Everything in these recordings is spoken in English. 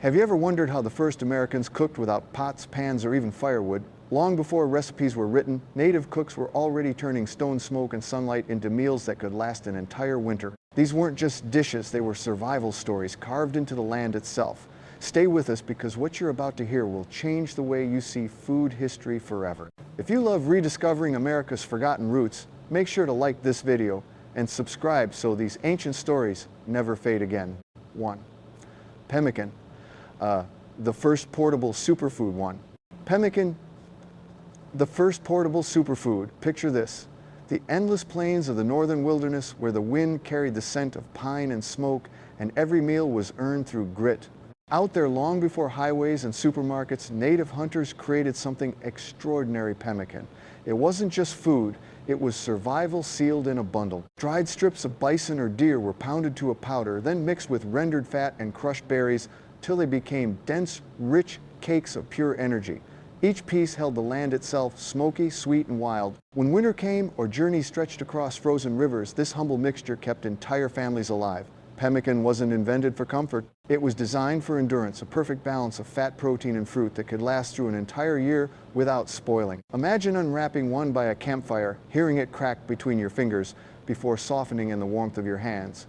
Have you ever wondered how the first Americans cooked without pots, pans, or even firewood? Long before recipes were written, native cooks were already turning stone smoke and sunlight into meals that could last an entire winter. These weren't just dishes, they were survival stories carved into the land itself. Stay with us because what you're about to hear will change the way you see food history forever. If you love rediscovering America's forgotten roots, make sure to like this video and subscribe so these ancient stories never fade again. 1. Pemmican. The first portable superfood one. Pemmican, the first portable superfood. Picture this. The endless plains of the northern wilderness where the wind carried the scent of pine and smoke and every meal was earned through grit. Out there long before highways and supermarkets, native hunters created something extraordinary: pemmican. It wasn't just food, it was survival sealed in a bundle. Dried strips of bison or deer were pounded to a powder, then mixed with rendered fat and crushed berries till they became dense, rich cakes of pure energy. Each piece held the land itself, smoky, sweet, and wild. When winter came or journeys stretched across frozen rivers, this humble mixture kept entire families alive. Pemmican wasn't invented for comfort. It was designed for endurance, a perfect balance of fat, protein, and fruit that could last through an entire year without spoiling. Imagine unwrapping one by a campfire, hearing it crack between your fingers before softening in the warmth of your hands.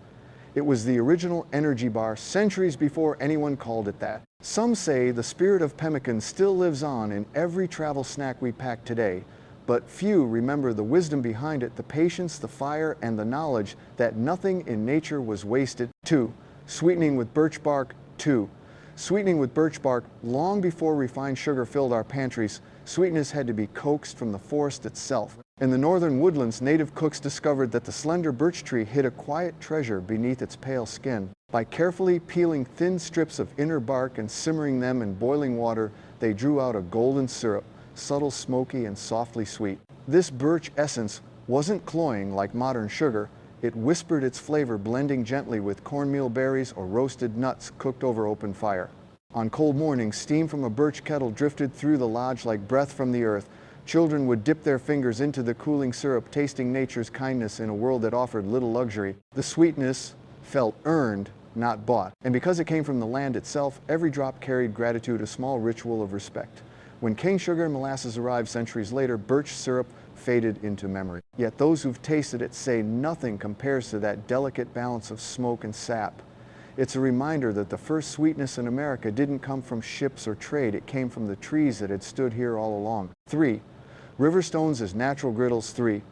It was the original energy bar centuries before anyone called it that. Some say the spirit of pemmican still lives on in every travel snack we pack today, but few remember the wisdom behind it, the patience, the fire, and the knowledge that nothing in nature was wasted. 2. Sweetening with birch bark. 2. Sweetening with birch bark. Long before refined sugar filled our pantries, sweetness had to be coaxed from the forest itself. In the northern woodlands, native cooks discovered that the slender birch tree hid a quiet treasure beneath its pale skin. By carefully peeling thin strips of inner bark and simmering them in boiling water, they drew out a golden syrup, subtle, smoky, and softly sweet. This birch essence wasn't cloying like modern sugar. It whispered its flavor, blending gently with cornmeal berries or roasted nuts cooked over open fire. On cold mornings, steam from a birch kettle drifted through the lodge like breath from the earth. Children would dip their fingers into the cooling syrup, tasting nature's kindness in a world that offered little luxury. The sweetness felt earned, not bought. And because it came from the land itself, every drop carried gratitude, a small ritual of respect. When cane sugar and molasses arrived centuries later, birch syrup faded into memory. Yet those who've tasted it say nothing compares to that delicate balance of smoke and sap. It's a reminder that the first sweetness in America didn't come from ships or trade. It came from the trees that had stood here all along. 3. River stones as natural griddles. 3.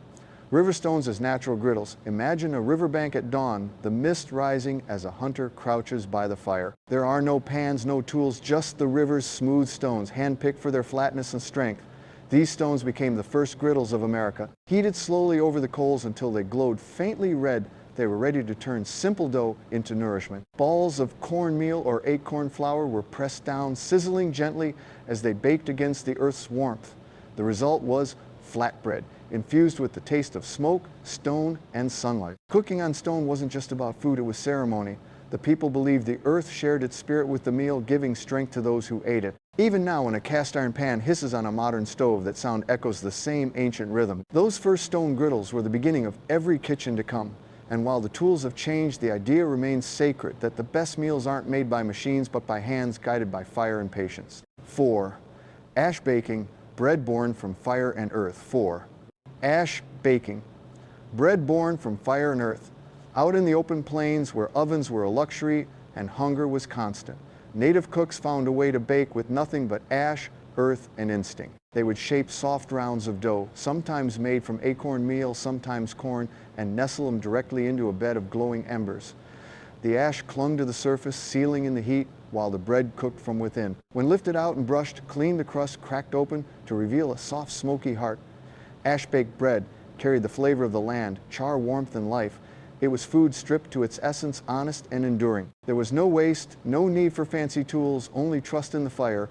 River stones as natural griddles. Imagine a riverbank at dawn, the mist rising as a hunter crouches by the fire. There are no pans, no tools, just the river's smooth stones, hand-picked for their flatness and strength. These stones became the first griddles of America. Heated slowly over the coals until they glowed faintly red, they were ready to turn simple dough into nourishment. Balls of cornmeal or acorn flour were pressed down, sizzling gently as they baked against the earth's warmth. The result was flatbread, infused with the taste of smoke, stone, and sunlight. Cooking on stone wasn't just about food, it was ceremony. The people believed the earth shared its spirit with the meal, giving strength to those who ate it. Even now, when a cast iron pan hisses on a modern stove, that sound echoes the same ancient rhythm. Those first stone griddles were the beginning of every kitchen to come. And while the tools have changed, the idea remains sacred, that the best meals aren't made by machines, but by hands guided by fire and patience. 4. Ash baking, bread born from fire and earth. 4. Ash baking, bread born from fire and earth. Out in the open plains where ovens were a luxury and hunger was constant, native cooks found a way to bake with nothing but ash, earth, and instinct. They would shape soft rounds of dough, sometimes made from acorn meal, sometimes corn, and nestle them directly into a bed of glowing embers. The ash clung to the surface, sealing in the heat, while the bread cooked from within. When lifted out and brushed, clean, the crust cracked open to reveal a soft, smoky heart. Ash-baked bread carried the flavor of the land, char, warmth, and life. It was food stripped to its essence, honest and enduring. There was no waste, no need for fancy tools, only trust in the fire.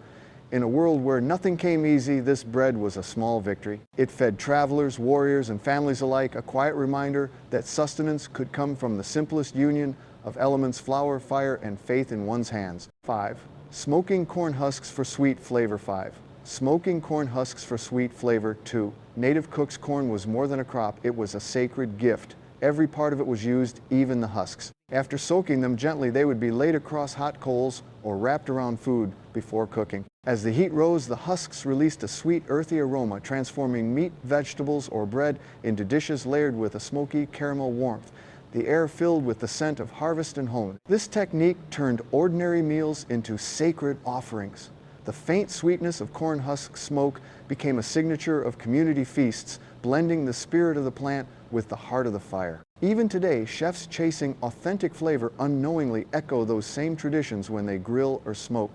In a world where nothing came easy, this bread was a small victory. It fed travelers, warriors, and families alike, a quiet reminder that sustenance could come from the simplest union of elements: flour, fire, and faith in one's hands. 5. Smoking corn husks for sweet flavor. 5. Smoking corn husks for sweet flavor. 2. Native cooks' corn was more than a crop, it was a sacred gift. Every part of it was used, even the husks. After soaking them gently, they would be laid across hot coals or wrapped around food before cooking. As the heat rose, the husks released a sweet, earthy aroma, transforming meat, vegetables, or bread into dishes layered with a smoky caramel warmth, the air filled with the scent of harvest and home. This technique turned ordinary meals into sacred offerings. The faint sweetness of corn husk smoke became a signature of community feasts, blending the spirit of the plant with the heart of the fire. Even today, chefs chasing authentic flavor unknowingly echo those same traditions when they grill or smoke.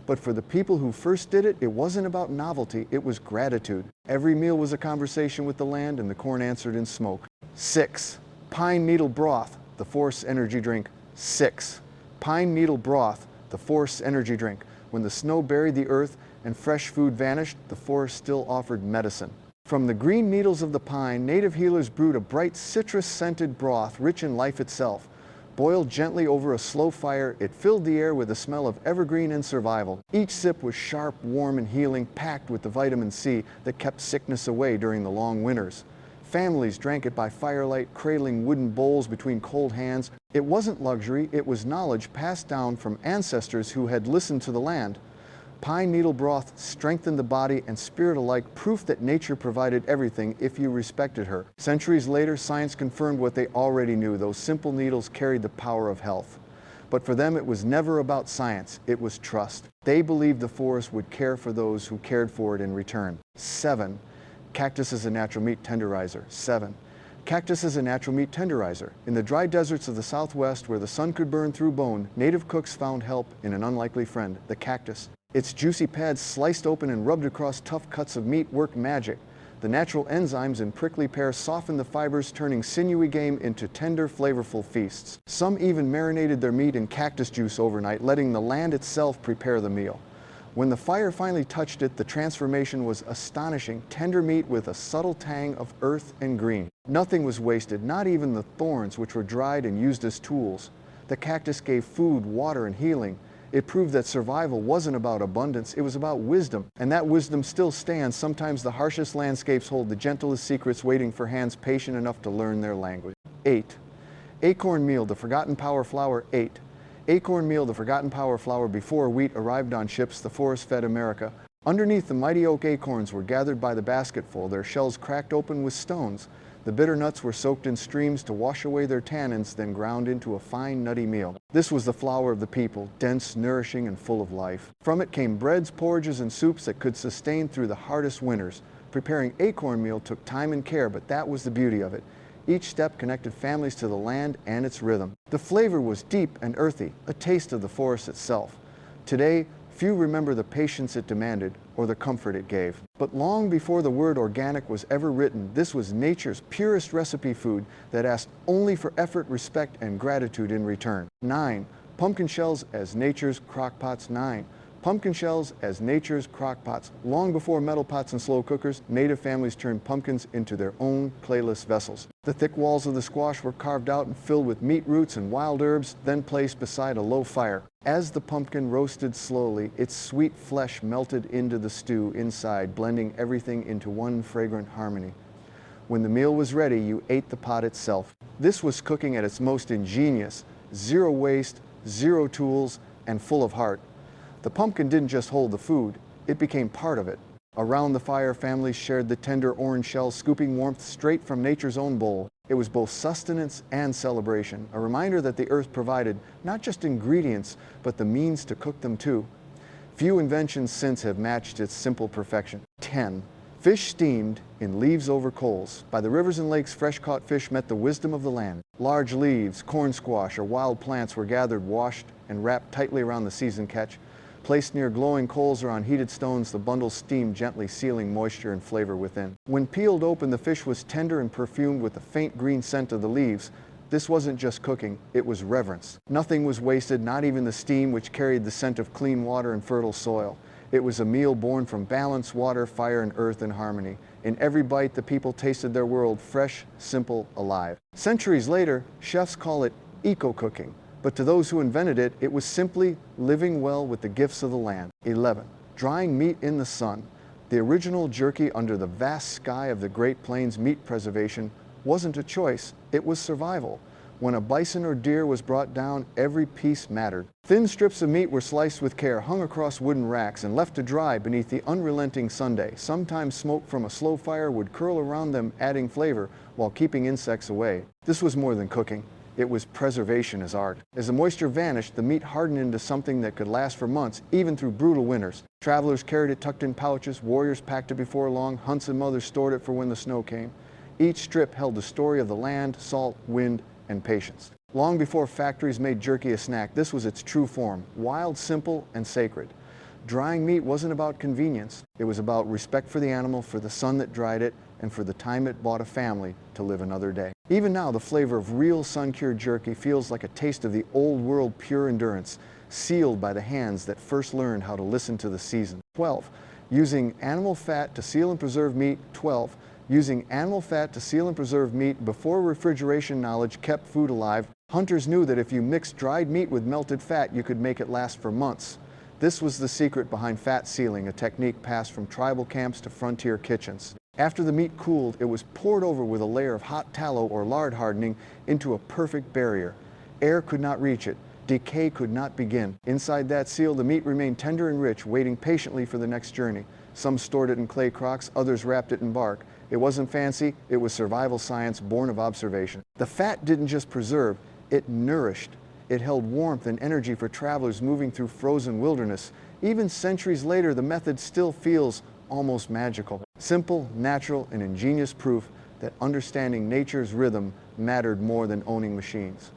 But for the people who first did it, it wasn't about novelty, it was gratitude. Every meal was a conversation with the land, and the corn answered in smoke. 6. Pine needle broth, the Force energy drink. 6. Pine needle broth, the Force energy drink. When the snow buried the earth and fresh food vanished, the forest still offered medicine. From the green needles of the pine, native healers brewed a bright citrus-scented broth rich in life itself. Boiled gently over a slow fire, it filled the air with the smell of evergreen and survival. Each sip was sharp, warm, and healing, packed with the vitamin C that kept sickness away during the long winters. Families drank it by firelight, cradling wooden bowls between cold hands. It wasn't luxury, it was knowledge passed down from ancestors who had listened to the land. Pine needle broth strengthened the body and spirit alike, proof that nature provided everything if you respected her. Centuries later, science confirmed what they already knew. Those simple needles carried the power of health. But for them, it was never about science, it was trust. They believed the forest would care for those who cared for it in return. 7. Cactus is a natural meat tenderizer. 7. Cactus is a natural meat tenderizer. In the dry deserts of the Southwest, where the sun could burn through bone, native cooks found help in an unlikely friend, the cactus. Its juicy pads sliced open and rubbed across tough cuts of meat worked magic. The natural enzymes in prickly pear softened the fibers, turning sinewy game into tender, flavorful feasts. Some even marinated their meat in cactus juice overnight, letting the land itself prepare the meal. When the fire finally touched it, the transformation was astonishing, tender meat with a subtle tang of earth and green. Nothing was wasted, not even the thorns, which were dried and used as tools. The cactus gave food, water, and healing. It proved that survival wasn't about abundance, it was about wisdom. And that wisdom still stands. Sometimes the harshest landscapes hold the gentlest secrets, waiting for hands patient enough to learn their language. 8. Acorn meal, the forgotten power flour. 8. Acorn meal, the forgotten power flour before wheat arrived on ships, the forest fed America. Underneath the mighty oak acorns were gathered by the basketful, their shells cracked open with stones. The bitter nuts were soaked in streams to wash away their tannins, then ground into a fine, nutty meal. This was the flour of the people, dense, nourishing, and full of life. From it came breads, porridges, and soups that could sustain through the hardest winters. Preparing acorn meal took time and care, but that was the beauty of it. Each step connected families to the land and its rhythm. The flavor was deep and earthy, a taste of the forest itself. Today, few remember the patience it demanded or the comfort it gave. But long before the word organic was ever written, this was nature's purest recipe food that asked only for effort, respect, and gratitude in return. 9. Pumpkin shells as nature's crockpots. 9. Pumpkin shells as nature's crockpots. Long before metal pots and slow cookers, native families turned pumpkins into their own clayless vessels. The thick walls of the squash were carved out and filled with meat roots and wild herbs, then placed beside a low fire. As the pumpkin roasted slowly, its sweet flesh melted into the stew inside, blending everything into one fragrant harmony. When the meal was ready, you ate the pot itself. This was cooking at its most ingenious, zero waste, zero tools, and full of heart. The pumpkin didn't just hold the food, it became part of it. Around the fire, families shared the tender orange shells, scooping warmth straight from nature's own bowl. It was both sustenance and celebration, a reminder that the earth provided not just ingredients, but the means to cook them too. Few inventions since have matched its simple perfection. 10. Fish steamed in leaves over coals. By the rivers and lakes, fresh-caught fish met the wisdom of the land. Large leaves, corn squash, or wild plants were gathered, washed, and wrapped tightly around the seasoned catch. Placed near glowing coals or on heated stones, the bundles steamed gently, sealing moisture and flavor within. When peeled open, the fish was tender and perfumed with the faint green scent of the leaves. This wasn't just cooking, it was reverence. Nothing was wasted, not even the steam, which carried the scent of clean water and fertile soil. It was a meal born from balance, water, fire, and earth in harmony. In every bite, the people tasted their world fresh, simple, alive. Centuries later, chefs call it eco-cooking. But to those who invented it, it was simply living well with the gifts of the land. 11. Drying meat in the sun. The original jerky under the vast sky of the Great Plains meat preservation wasn't a choice, it was survival. When a bison or deer was brought down, every piece mattered. Thin strips of meat were sliced with care, hung across wooden racks, and left to dry beneath the unrelenting sunday. Sometimes smoke from a slow fire would curl around them, adding flavor while keeping insects away. This was more than cooking. It was preservation as art. As the moisture vanished, the meat hardened into something that could last for months, even through brutal winters. Travelers carried it tucked in pouches, warriors packed it before long, hunts and mothers stored it for when the snow came. Each strip held the story of the land, salt, wind, and patience. Long before factories made jerky a snack, this was its true form, wild, simple, and sacred. Drying meat wasn't about convenience. It was about respect for the animal, for the sun that dried it, and for the time it bought a family to live another day. Even now, the flavor of real sun-cured jerky feels like a taste of the old world pure endurance, sealed by the hands that first learned how to listen to the season. 12. Using animal fat to seal and preserve meat. 12. Using animal fat to seal and preserve meat before refrigeration knowledge kept food alive. Hunters knew that if you mixed dried meat with melted fat, you could make it last for months. This was the secret behind fat sealing, a technique passed from tribal camps to frontier kitchens. After the meat cooled, it was poured over with a layer of hot tallow or lard hardening into a perfect barrier. Air could not reach it. Decay could not begin. Inside that seal, the meat remained tender and rich, waiting patiently for the next journey. Some stored it in clay crocks, others wrapped it in bark. It wasn't fancy, it was survival science born of observation. The fat didn't just preserve, it nourished. It held warmth and energy for travelers moving through frozen wilderness. Even centuries later, the method still feels almost magical. Simple, natural, and ingenious proof that understanding nature's rhythm mattered more than owning machines.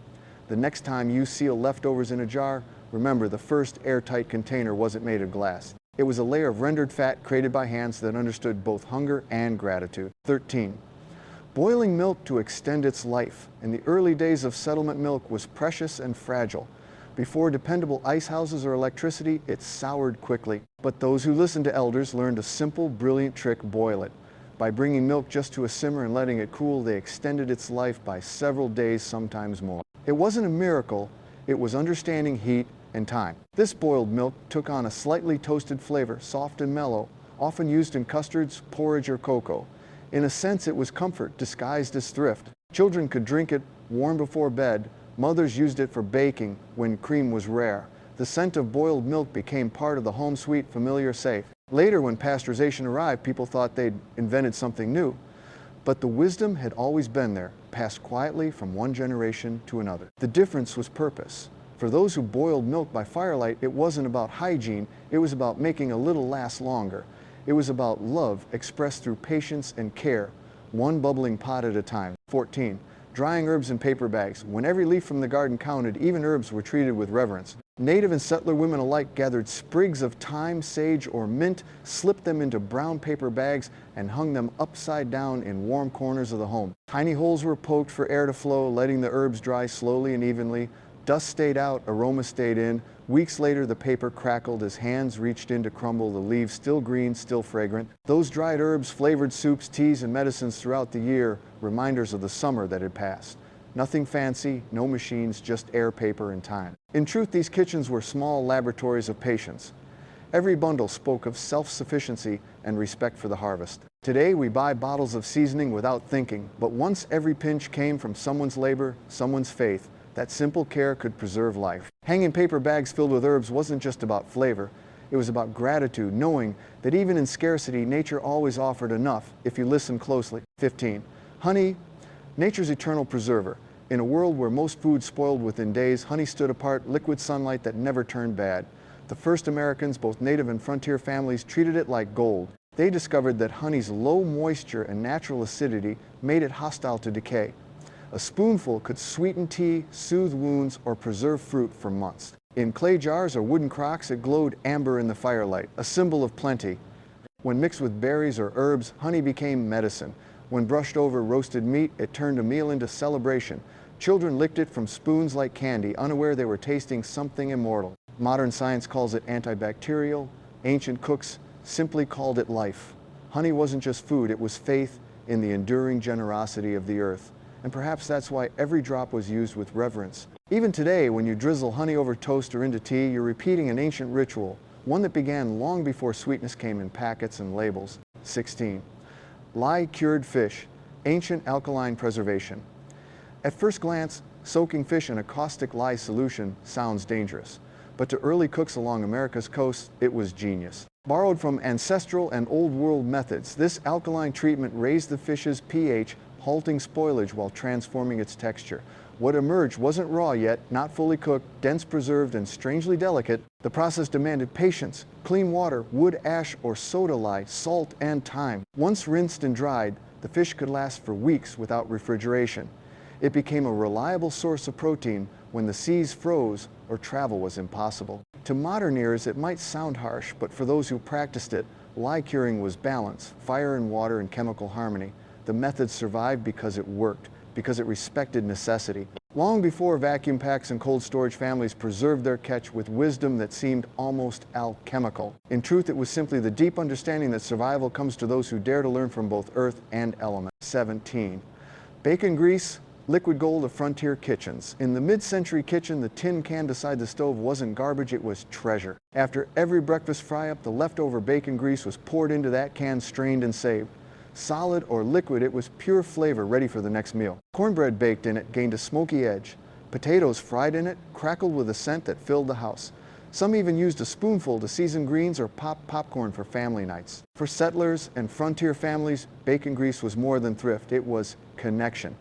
The next time you seal leftovers in a jar, remember the first airtight container wasn't made of glass. It was a layer of rendered fat created by hands that understood both hunger and gratitude. 13. Boiling milk to extend its life. In the early days of settlement, milk was precious and fragile. Before dependable ice houses or electricity, it soured quickly. But those who listened to elders learned a simple, brilliant trick: boil it. By bringing milk just to a simmer and letting it cool, they extended its life by several days, sometimes more. It wasn't a miracle, it was understanding heat and time. This boiled milk took on a slightly toasted flavor, soft and mellow, often used in custards, porridge, or cocoa. In a sense, it was comfort disguised as thrift. Children could drink it warm before bed. Mothers used it for baking when cream was rare. The scent of boiled milk became part of the home sweet, familiar, safe. Later, when pasteurization arrived, people thought they'd invented something new. But the wisdom had always been there, passed quietly from one generation to another. The difference was purpose. For those who boiled milk by firelight, it wasn't about hygiene, it was about making a little last longer. It was about love expressed through patience and care, one bubbling pot at a time. 14. Drying herbs in paper bags. When every leaf from the garden counted, even herbs were treated with reverence. Native and settler women alike gathered sprigs of thyme, sage, or mint, slipped them into brown paper bags, and hung them upside down in warm corners of the home. Tiny holes were poked for air to flow, letting the herbs dry slowly and evenly. Dust stayed out, aroma stayed in. Weeks later, the paper crackled as hands reached in to crumble the leaves, still green, still fragrant. Those dried herbs flavored soups, teas, and medicines throughout the year, reminders of the summer that had passed. Nothing fancy, no machines, just air, paper, and time. In truth, these kitchens were small laboratories of patience. Every bundle spoke of self-sufficiency and respect for the harvest. Today, we buy bottles of seasoning without thinking, but once every pinch came from someone's labor, someone's faith, that simple care could preserve life. Hanging paper bags filled with herbs wasn't just about flavor. It was about gratitude, knowing that even in scarcity, nature always offered enough if you listened closely. 15. Honey, nature's eternal preserver. In a world where most food spoiled within days, honey stood apart, liquid sunlight that never turned bad. The first Americans, both native and frontier families, treated it like gold. They discovered that honey's low moisture and natural acidity made it hostile to decay. A spoonful could sweeten tea, soothe wounds, or preserve fruit for months. In clay jars or wooden crocks, it glowed amber in the firelight, a symbol of plenty. When mixed with berries or herbs, honey became medicine. When brushed over roasted meat, it turned a meal into celebration. Children licked it from spoons like candy, unaware they were tasting something immortal. Modern science calls it antibacterial. Ancient cooks simply called it life. Honey wasn't just food, it was faith in the enduring generosity of the earth. And perhaps that's why every drop was used with reverence. Even today, when you drizzle honey over toast or into tea, you're repeating an ancient ritual, one that began long before sweetness came in packets and labels. 16. Lye-cured fish, ancient alkaline preservation. At first glance, Soaking fish in a caustic lye solution sounds dangerous, but to early cooks along America's coast, it was genius. Borrowed from ancestral and old world methods, this alkaline treatment raised the fish's pH, halting spoilage while transforming its texture. What emerged wasn't raw yet, not fully cooked, dense preserved, and strangely delicate. The process demanded patience, clean water, wood ash or soda lye, salt, and time. Once rinsed and dried, the fish could last for weeks without refrigeration. It became a reliable source of protein when the seas froze or travel was impossible. To modern ears, it might sound harsh, but for those who practiced it, lye curing was balance, fire and water and chemical harmony. The method survived because it worked, because it respected necessity. Long before vacuum packs and cold storage, families preserved their catch with wisdom that seemed almost alchemical. In truth, it was simply the deep understanding that survival comes to those who dare to learn from both earth and element. 17. Bacon grease, liquid gold of frontier kitchens. In the mid-century kitchen, the tin can beside the stove wasn't garbage, it was treasure. After every breakfast fry-up, the leftover bacon grease was poured into that can, strained and saved. Solid or liquid, it was pure flavor ready for the next meal. Cornbread baked in it gained a smoky edge. Potatoes fried in it crackled with a scent that filled the house. Some even used a spoonful to season greens or pop popcorn for family nights. For settlers and frontier families, bacon grease was more than thrift, it was connection.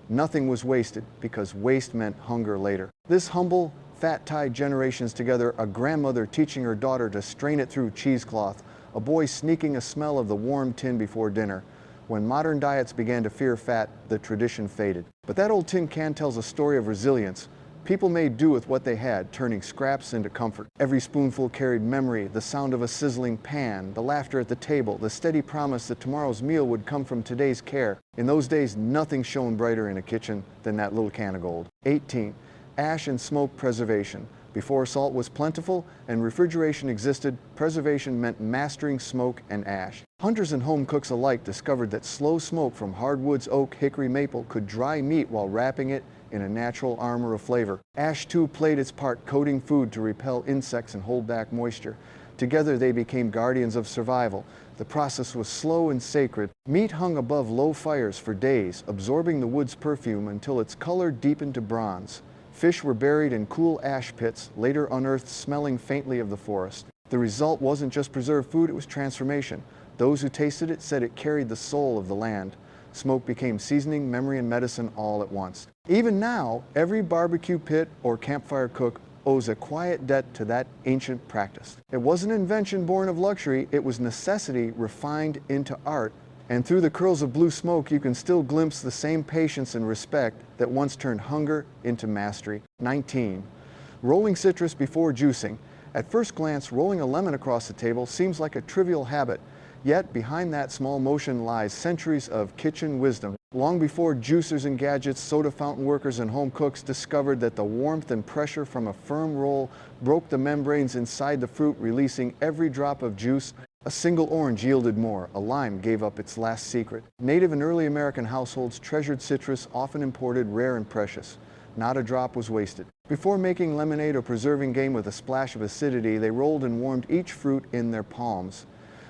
Nothing was wasted because waste meant hunger later. This humble fat tied generations together, a grandmother teaching her daughter to strain it through cheesecloth, a boy sneaking a smell of the warm tin before dinner. When modern diets began to fear fat, the tradition faded. But that old tin can tells a story of resilience. People made do with what they had, turning scraps into comfort. Every spoonful carried memory, the sound of a sizzling pan, the laughter at the table, the steady promise that tomorrow's meal would come from today's care. In those days, nothing shone brighter in a kitchen than that little can of gold. 18. Ash and smoke preservation. Before salt was plentiful and refrigeration existed, preservation meant mastering smoke and ash. Hunters and home cooks alike discovered that slow smoke from hardwoods, oak, hickory, maple could dry meat while wrapping it in a natural armor of flavor. Ash too played its part coating food to repel insects and hold back moisture. Together they became guardians of survival. The process was slow and sacred. Meat hung above low fires for days, absorbing the wood's perfume until its color deepened to bronze. Fish were buried in cool ash pits, later unearthed smelling faintly of the forest. The result wasn't just preserved food, it was transformation. Those who tasted it said it carried the soul of the land. Smoke became seasoning, memory, and medicine all at once. Even now, every barbecue pit or campfire cook owes a quiet debt to that ancient practice. It wasn't an invention born of luxury, it was necessity refined into art. And through the curls of blue smoke, you can still glimpse the same patience and respect that once turned hunger into mastery. 19. Rolling citrus before juicing. At first glance, rolling a lemon across the table seems like a trivial habit. Yet behind that small motion lies centuries of kitchen wisdom. Long before juicers and gadgets, soda fountain workers and home cooks discovered that the warmth and pressure from a firm roll broke the membranes inside the fruit, releasing every drop of juice. A single orange yielded more. A lime gave up its last secret. Native and early American households treasured citrus, often imported, rare and precious. Not a drop was wasted. Before making lemonade or preserving game with a splash of acidity, they rolled and warmed each fruit in their palms.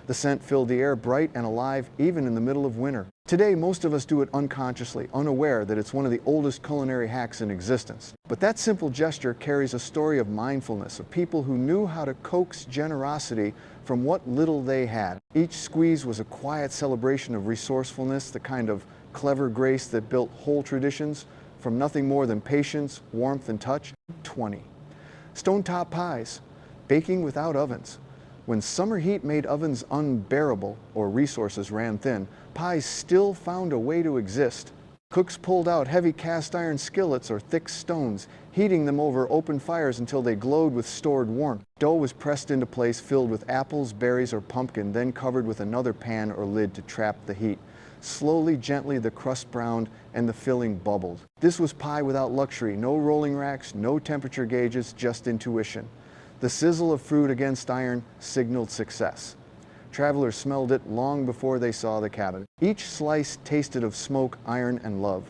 The scent filled the air bright and alive, even in the middle of winter. Today, most of us do it unconsciously, unaware that it's one of the oldest culinary hacks in existence. But that simple gesture carries a story of mindfulness, of people who knew how to coax generosity from what little they had. Each squeeze was a quiet celebration of resourcefulness, the kind of clever grace that built whole traditions from nothing more than patience, warmth, and touch. 20. Stone-top pies, baking without ovens. When summer heat made ovens unbearable or resources ran thin, pies still found a way to exist. Cooks pulled out heavy cast iron skillets or thick stones, heating them over open fires until they glowed with stored warmth. Dough was pressed into place, filled with apples, berries, or pumpkin, then covered with another pan or lid to trap the heat. Slowly, gently, the crust browned and the filling bubbled. This was pie without luxury, no rolling racks, no temperature gauges, just intuition. The sizzle of fruit against iron signaled success. Travelers smelled it long before they saw the cabinet. Each slice tasted of smoke, iron, and love.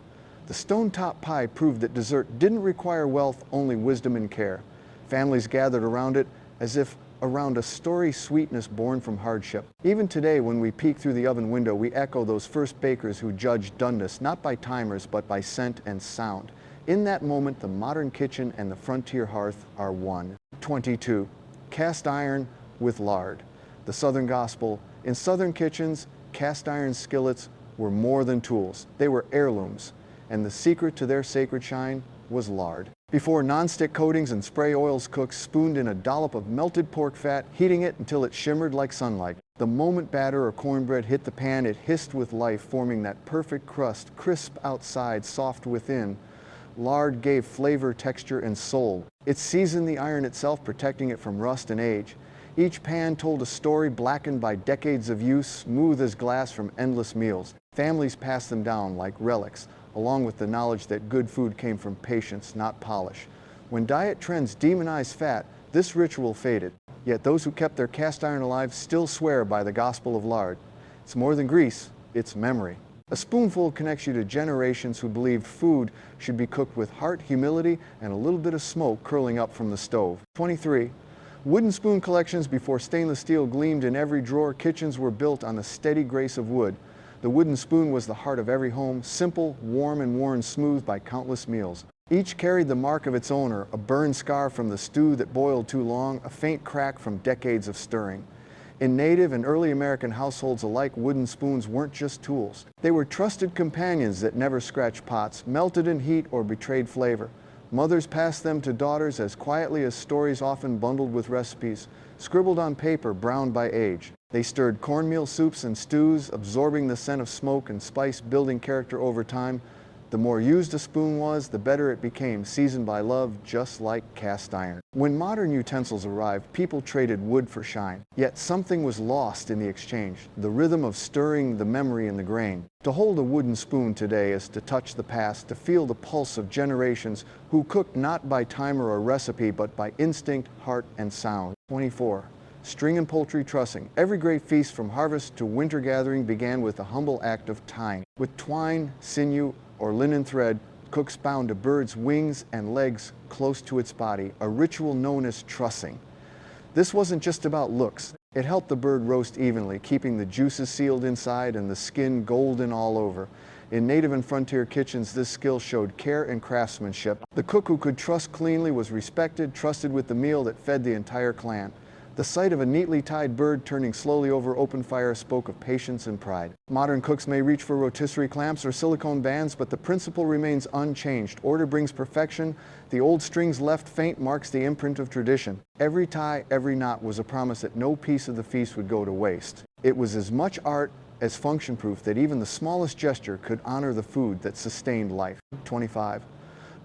The stone-top pie proved that dessert didn't require wealth, only wisdom and care. Families gathered around it as if around a story sweetness born from hardship. Even today, when we peek through the oven window, we echo those first bakers who judged doneness not by timers but by scent and sound. In that moment, the modern kitchen and the frontier hearth are one. 22. Cast iron with lard. The Southern Gospel. In Southern kitchens, cast iron skillets were more than tools. They were heirlooms, and the secret to their sacred shine was lard. Before nonstick coatings and spray oils, cooks spooned in a dollop of melted pork fat, heating it until it shimmered like sunlight. The moment batter or cornbread hit the pan, it hissed with life, forming that perfect crust, crisp outside, soft within. Lard gave flavor, texture, and soul. It seasoned the iron itself, protecting it from rust and age. Each pan told a story blackened by decades of use, smooth as glass from endless meals. Families passed them down like relics, along with the knowledge that good food came from patience, not polish. When diet trends demonized fat, this ritual faded. Yet those who kept their cast iron alive still swear by the gospel of lard. It's more than grease, it's memory. A spoonful connects you to generations who believed food should be cooked with heart, humility, and a little bit of smoke curling up from the stove. 23. Wooden spoon collections before stainless steel gleamed in every drawer. Kitchens were built on the steady grace of wood. The wooden spoon was the heart of every home, simple, warm, and worn smooth by countless meals. Each carried the mark of its owner, a burned scar from the stew that boiled too long, a faint crack from decades of stirring. In Native and early American households alike, wooden spoons weren't just tools. They were trusted companions that never scratched pots, melted in heat, or betrayed flavor. Mothers passed them to daughters as quietly as stories often bundled with recipes, scribbled on paper, browned by age. They stirred cornmeal soups and stews, absorbing the scent of smoke and spice, building character over time. The more used a spoon was, the better it became, seasoned by love, just like cast iron. When modern utensils arrived, people traded wood for shine. Yet something was lost in the exchange, the rhythm of stirring, the memory in the grain. To hold a wooden spoon today is to touch the past, to feel the pulse of generations who cooked not by timer or recipe, but by instinct, heart, and sound. 24. String and poultry trussing. Every great feast from harvest to winter gathering began with a humble act of tying. With twine, sinew, or linen thread, cooks bound a bird's wings and legs close to its body, a ritual known as trussing. This wasn't just about looks. It helped the bird roast evenly, keeping the juices sealed inside and the skin golden all over. In native and frontier kitchens, this skill showed care and craftsmanship. The cook who could truss cleanly was respected, trusted with the meal that fed the entire clan. The sight of a neatly tied bird turning slowly over open fire spoke of patience and pride. Modern cooks may reach for rotisserie clamps or silicone bands, but the principle remains unchanged. Order brings perfection. The old strings left faint marks the imprint of tradition. Every tie, every knot was a promise that no piece of the feast would go to waste. It was as much art as function proof that even the smallest gesture could honor the food that sustained life. 25.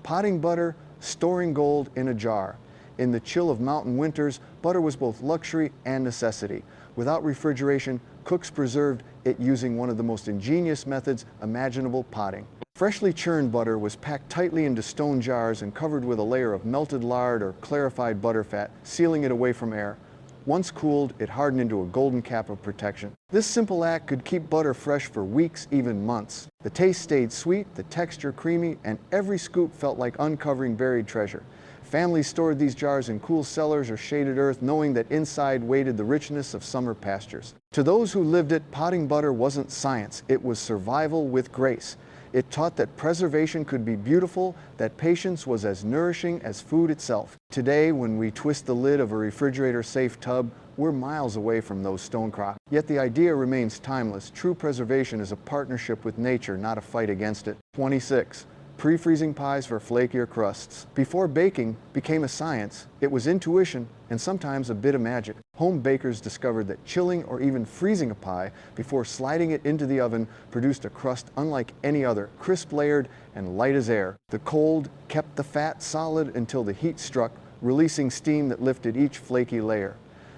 Potting butter, storing gold in a jar. In the chill of mountain winters, butter was both luxury and necessity. Without refrigeration, cooks preserved it using one of the most ingenious methods imaginable, potting. Freshly churned butter was packed tightly into stone jars and covered with a layer of melted lard or clarified butterfat, sealing it away from air. Once cooled, it hardened into a golden cap of protection. This simple act could keep butter fresh for weeks, even months. The taste stayed sweet, the texture creamy, and every scoop felt like uncovering buried treasure. Families stored these jars in cool cellars or shaded earth, knowing that inside waited the richness of summer pastures. To those who lived it, potting butter wasn't science, it was survival with grace. It taught that preservation could be beautiful, that patience was as nourishing as food itself. Today, when we twist the lid of a refrigerator-safe tub, we're miles away from those stone crocks. Yet the idea remains timeless. True preservation is a partnership with nature, not a fight against it. 26. Pre-freezing pies for flakier crusts. Before baking became a science, it was intuition and sometimes a bit of magic. Home bakers discovered that chilling or even freezing a pie before sliding it into the oven produced a crust unlike any other, crisp layered and light as air. The cold kept the fat solid until the heat struck, releasing steam that lifted each flaky layer.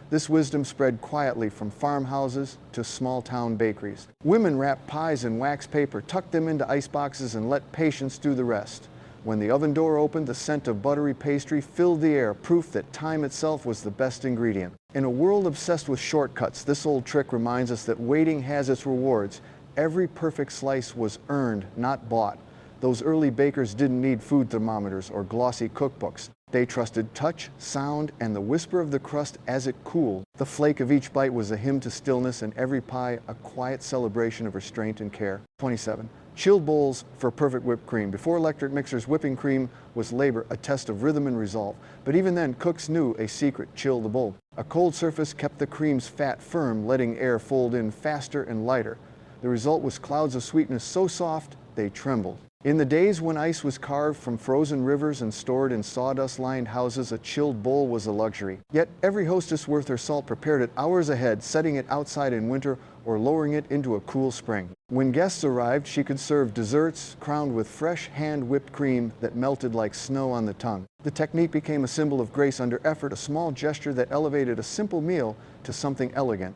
This wisdom spread quietly from farmhouses to small-town bakeries. Women wrapped pies in wax paper, tucked them into ice boxes, and let patience do the rest. When the oven door opened, the scent of buttery pastry filled the air, proof that time itself was the best ingredient. In a world obsessed with shortcuts, this old trick reminds us that waiting has its rewards. Every perfect slice was earned, not bought. Those early bakers didn't need food thermometers or glossy cookbooks. They trusted touch, sound, and the whisper of the crust as it cooled. The flake of each bite was a hymn to stillness, and every pie a quiet celebration of restraint and care. 27. Chilled bowls for perfect whipped cream. Before electric mixers, whipping cream was labor, a test of rhythm and resolve. But even then, cooks knew a secret: chill the bowl. A cold surface kept the cream's fat firm, letting air fold in faster and lighter. The result was clouds of sweetness so soft they trembled. In the days when ice was carved from frozen rivers and stored in sawdust-lined houses, a chilled bowl was a luxury. Yet every hostess worth her salt prepared it hours ahead, setting it outside in winter or lowering it into a cool spring. When guests arrived, she could serve desserts crowned with fresh hand-whipped cream that melted like snow on the tongue. The technique became a symbol of grace under effort, a small gesture that elevated a simple meal to something elegant.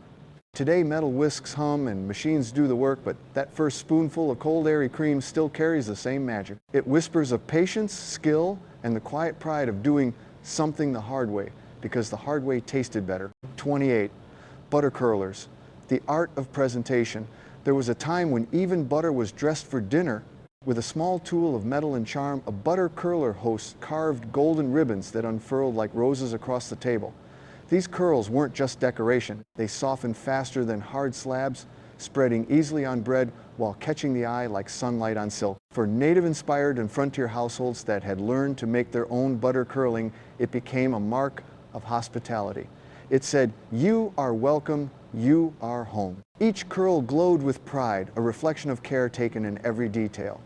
Today, metal whisks hum and machines do the work, but that first spoonful of cold, airy cream still carries the same magic. It whispers of patience, skill, and the quiet pride of doing something the hard way, because the hard way tasted better. 28. Butter curlers. The art of presentation. There was a time when even butter was dressed for dinner. With a small tool of metal and charm, a butter curler host carved golden ribbons that unfurled like roses across the table. These curls weren't just decoration. They softened faster than hard slabs, spreading easily on bread while catching the eye like sunlight on silk. For native-inspired and frontier households that had learned to make their own butter curling, it became a mark of hospitality. It said, "You are welcome, you are home." Each curl glowed with pride, a reflection of care taken in every detail.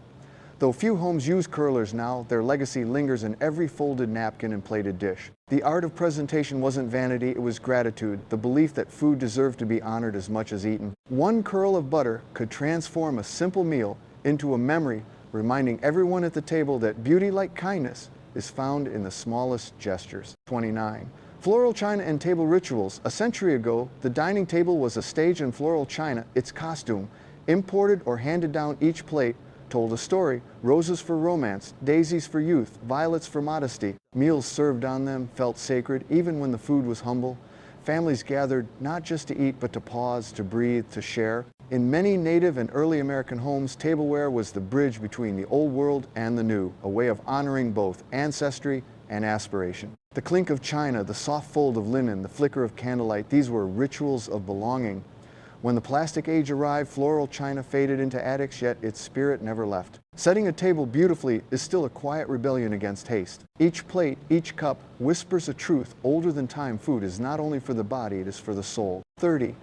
Though few homes use curlers now, their legacy lingers in every folded napkin and plated dish. The art of presentation wasn't vanity, it was gratitude, the belief that food deserved to be honored as much as eaten. One curl of butter could transform a simple meal into a memory, reminding everyone at the table that beauty, like kindness, is found in the smallest gestures. 29. Floral china and table rituals. A century ago, the dining table was a stage in floral china, its costume. Imported or handed down, each plate told a story. Roses for romance, daisies for youth, violets for modesty. Meals served on them felt sacred, even when the food was humble. Families gathered not just to eat, but to pause, to breathe, to share. In many Native and early American homes, tableware was the bridge between the old world and the new, a way of honoring both ancestry and aspiration. The clink of china, the soft fold of linen, the flicker of candlelight, these were rituals of belonging. When the plastic age arrived, floral china faded into attics, yet its spirit never left. Setting a table beautifully is still a quiet rebellion against haste. Each plate, each cup whispers a truth older than time. Food is not only for the body, it is for the soul. 30.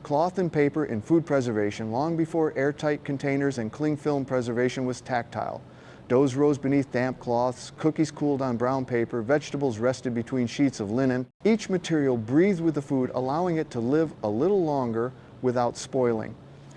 Cloth and paper in food preservation. Long before airtight containers and cling film preservation was tactile. Doughs rose beneath damp cloths, cookies cooled on brown paper, vegetables rested between sheets of linen. Each material breathed with the food, allowing it to live a little longer without spoiling.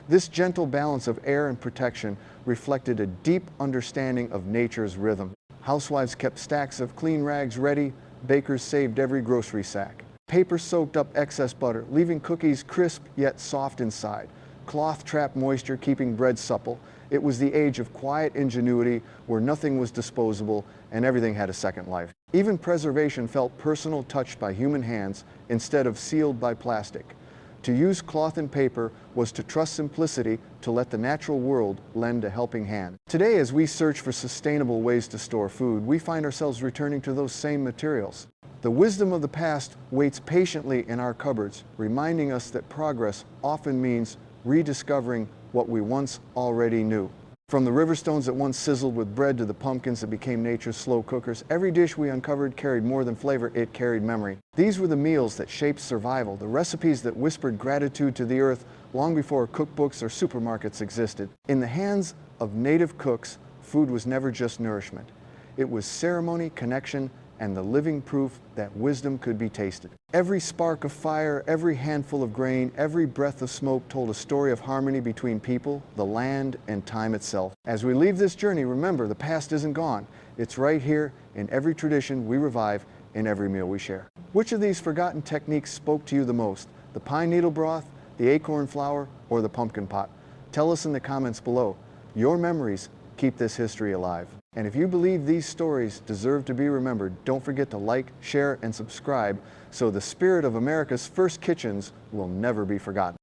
This gentle balance of air and protection reflected a deep understanding of nature's rhythm. Housewives kept stacks of clean rags ready, bakers saved every grocery sack. Paper soaked up excess butter, leaving cookies crisp yet soft inside. Cloth trapped moisture, keeping bread supple. It was the age of quiet ingenuity, where nothing was disposable and everything had a second life. Even preservation felt personal, touched by human hands instead of sealed by plastic. To use cloth and paper was to trust simplicity, to let the natural world lend a helping hand. Today, as we search for sustainable ways to store food, we find ourselves returning to those same materials. The wisdom of the past waits patiently in our cupboards, reminding us that progress often means rediscovering what we once already knew. From the river stones that once sizzled with bread to the pumpkins that became nature's slow cookers, every dish we uncovered carried more than flavor, it carried memory. These were the meals that shaped survival, the recipes that whispered gratitude to the earth long before cookbooks or supermarkets existed. In the hands of native cooks, food was never just nourishment. It was ceremony, connection, and the living proof that wisdom could be tasted. Every spark of fire, every handful of grain, every breath of smoke told a story of harmony between people, the land, and time itself. As we leave this journey, remember, the past isn't gone. It's right here in every tradition we revive, in every meal we share. Which of these forgotten techniques spoke to you the most? The pine needle broth, the acorn flour, or the pumpkin pot? Tell us in the comments below. Your memories keep this history alive. And if you believe these stories deserve to be remembered, don't forget to like, share, and subscribe so the spirit of America's first kitchens will never be forgotten.